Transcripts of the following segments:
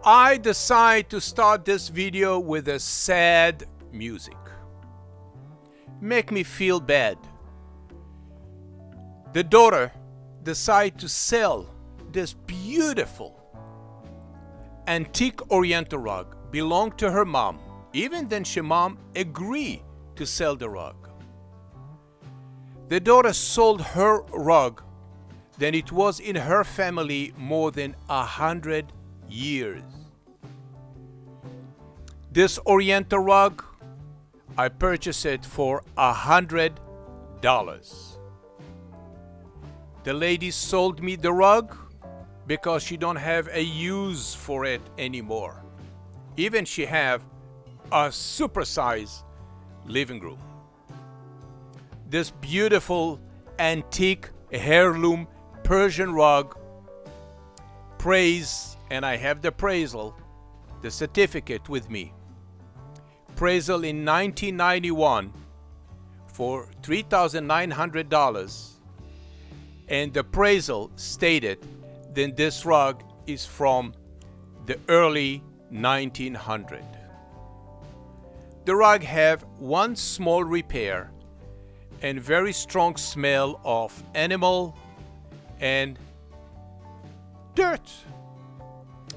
I decide to start this video with a sad music. Make me feel bad. The daughter decide to sell this beautiful antique Oriental rug belonged to her mom. Even then, she mom agreed to sell the rug. The daughter sold her rug. Then it was in her family more than 100 years. This Oriental rug, I purchased it for $100. The lady sold me the rug because she don't have a use for it anymore. Even she have a supersize living room. This beautiful antique heirloom Persian rug, and I have the appraisal, the certificate with me. Appraisal in 1991 for $3,900, and the appraisal stated that this rug is from the early 1900s. The rug have one small repair and very strong smell of animal and dirt.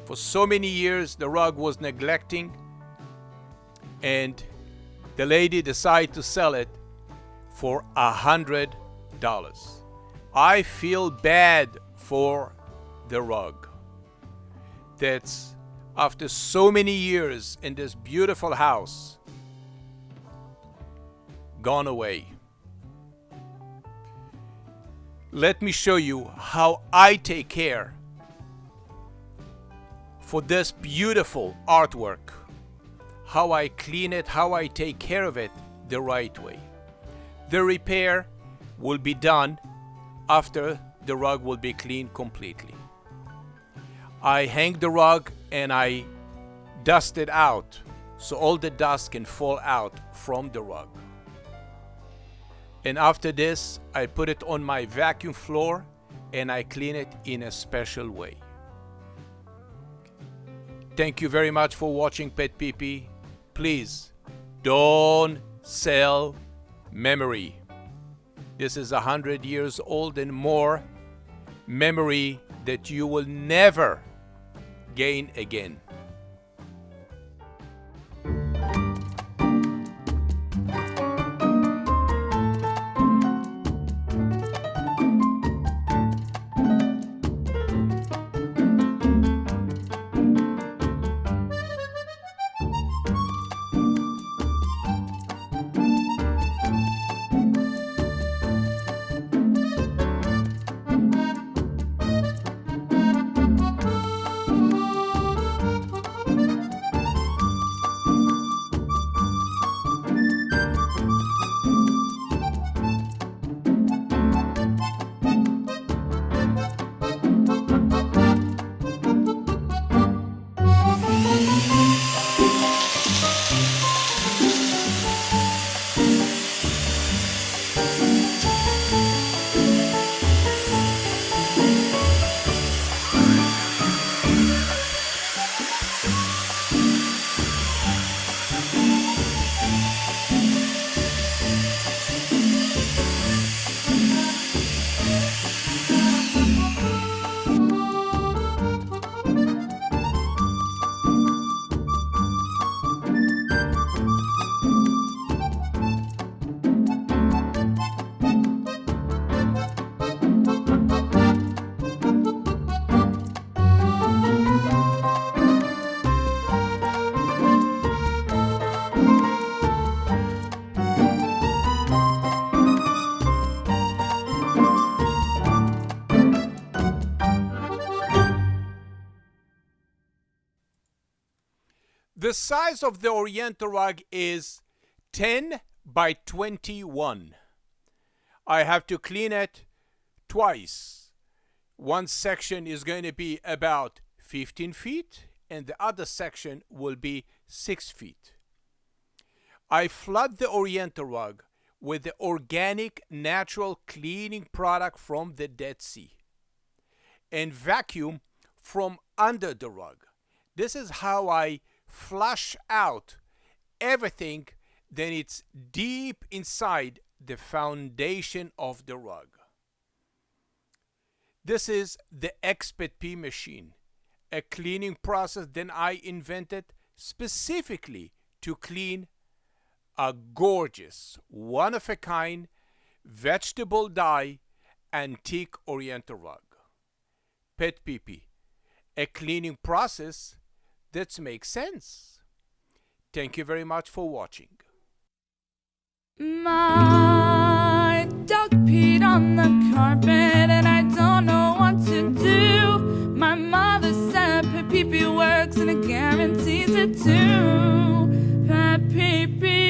For so many years the rug was neglecting, and the lady decided to sell it for $100. I feel bad for the rug. That's after so many years in this beautiful house, gone away. Let me show you how I take care for this beautiful artwork, how I clean it, how I take care of it the right way. The repair will be done after the rug will be cleaned completely. I hang the rug and I dust it out so all the dust can fall out from the rug. And after this, I put it on my vacuum floor and I clean it in a special way. Thank you very much for watching PetPeePee. Please don't sell memory. This is 100 years old and more memory that you will never gain again. The size of the Oriental rug is 10 by 21. I have to clean it twice. One section is going to be about 15 feet and the other section will be 6 feet. I flood the Oriental rug with the organic natural cleaning product from the Dead Sea and vacuum from under the rug. This is how I flush out everything. Then it's deep inside the foundation of the rug. This is the XpetPee machine, a cleaning process that I invented specifically to clean a gorgeous, one-of-a-kind, vegetable dye, antique Oriental rug. PetPeePee, a cleaning process that makes sense. Thank you very much for watching. My dog peed on the carpet and I don't know what to do. My mother said PetPeePee works and it guarantees it too. PetPeePee.